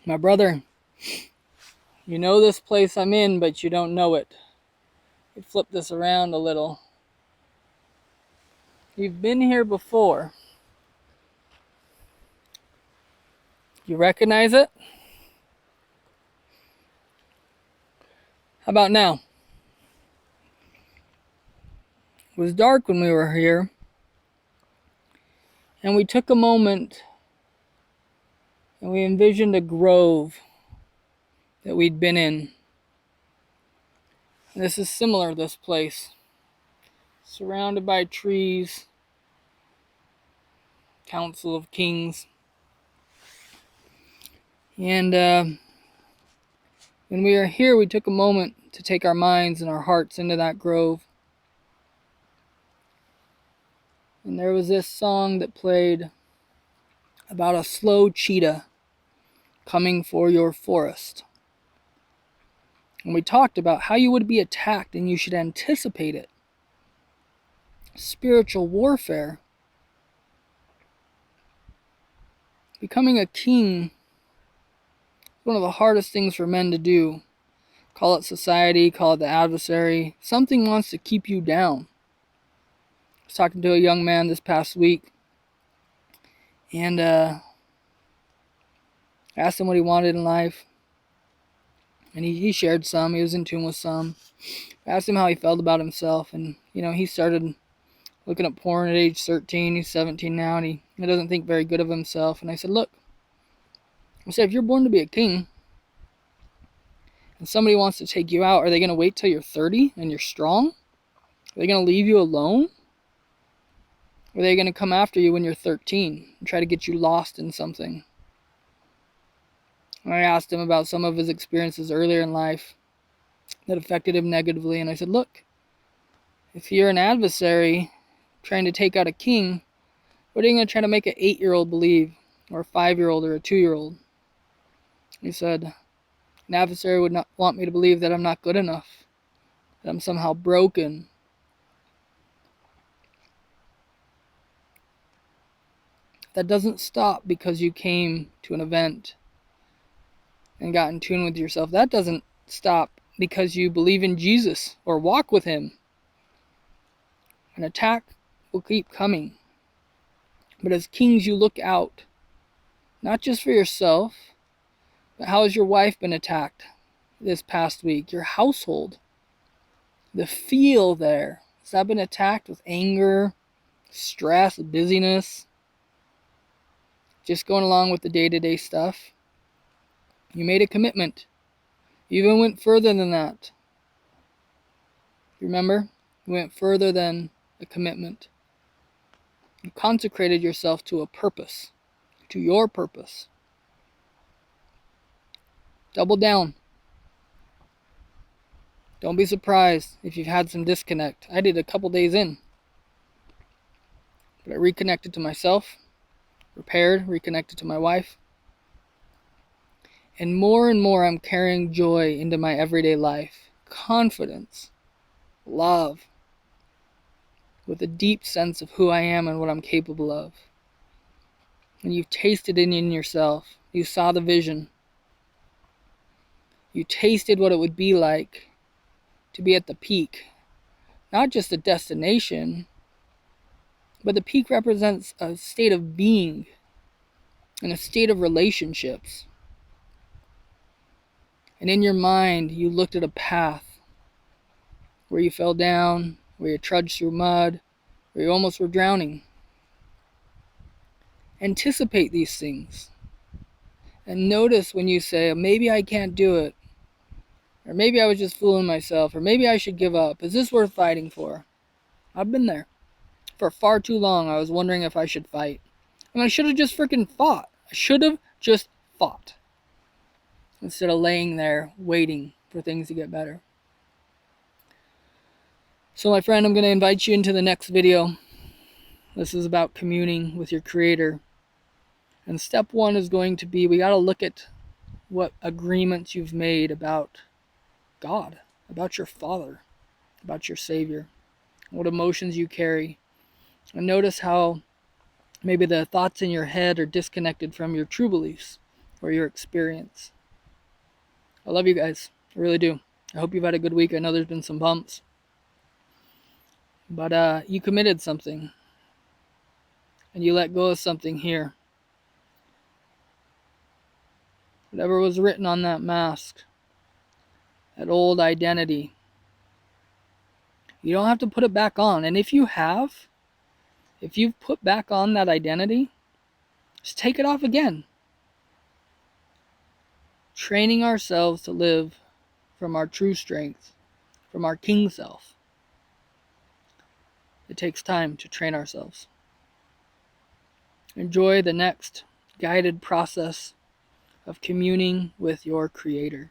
My brother, you know this place I'm in, but you don't know it. We flip this around a little. You've been here before. You recognize it? How about now? It was dark when we were here, and we took a moment and we envisioned a grove that we'd been in. And this is similar, this place. Surrounded by trees, council of kings. And when we were here, we took a moment to take our minds and our hearts into that grove. And there was this song that played about a slow cheetah coming for your forest. And we talked about how you would be attacked and you should anticipate it. Spiritual warfare. Becoming a king is one of the hardest things for men to do. Call it society, call it the adversary. Something wants to keep you down. I was talking to a young man this past week, and asked him what he wanted in life. And he shared some. He was in tune with some. I asked him how he felt about himself, and he started looking at porn at age 13. He's 17 now, and he doesn't think very good of himself. And I said, look, if you're born to be a king, and somebody wants to take you out, are they going to wait till you're 30 and you're strong? Are they going to leave you alone? Or are they going to come after you when you're 13 and try to get you lost in something? And I asked him about some of his experiences earlier in life that affected him negatively. And I said, look, if you're an adversary trying to take out a king, what are you going to try to make an 8-year-old believe? Or a 5-year-old or a 2-year-old? He said, an adversary would not want me to believe that I'm not good enough, that I'm somehow broken. That doesn't stop because you came to an event and got in tune with yourself. That doesn't stop because you believe in Jesus or walk with him. An attack will keep coming. But as kings, you look out, not just for yourself, but how has your wife been attacked this past week? Your household. The feel there. Has that been attacked with anger, stress, busyness? Just going along with the day-to-day stuff. You made a commitment. You even went further than that. You remember? You went further than a commitment. You consecrated yourself to a purpose. To your purpose. Double down. Don't be surprised if you've had some disconnect. I did a couple days in. But I reconnected to myself. Repaired, reconnected to my wife. And more I'm carrying joy into my everyday life. Confidence. Love. With a deep sense of who I am and what I'm capable of. And you've tasted it in yourself. You saw the vision. You tasted what it would be like to be at the peak. Not just a destination, but the peak represents a state of being and a state of relationships. And in your mind, you looked at a path where you fell down, where you trudged through mud, where you almost were drowning. Anticipate these things. And notice when you say, maybe I can't do it. Or maybe I was just fooling myself. Or maybe I should give up. Is this worth fighting for? I've been there. For far too long, I was wondering if I should fight. And I should have just freaking fought. I should have just fought. Instead of laying there waiting for things to get better. So my friend, I'm going to invite you into the next video. This is about communing with your Creator. And step 1 is going to be, we got to look at what agreements you've made about God, about your Father, about your Savior, what emotions you carry. And notice how maybe the thoughts in your head are disconnected from your true beliefs or your experience. I love you guys. I really do. I hope you've had a good week. I know there's been some bumps. But you committed something. And you let go of something here. Whatever was written on that mask, that old identity, you don't have to put it back on. And if you've put back on that identity, just take it off again. Training ourselves to live from our true strength, from our king self. It takes time to train ourselves. Enjoy the next guided process of communing with your Creator.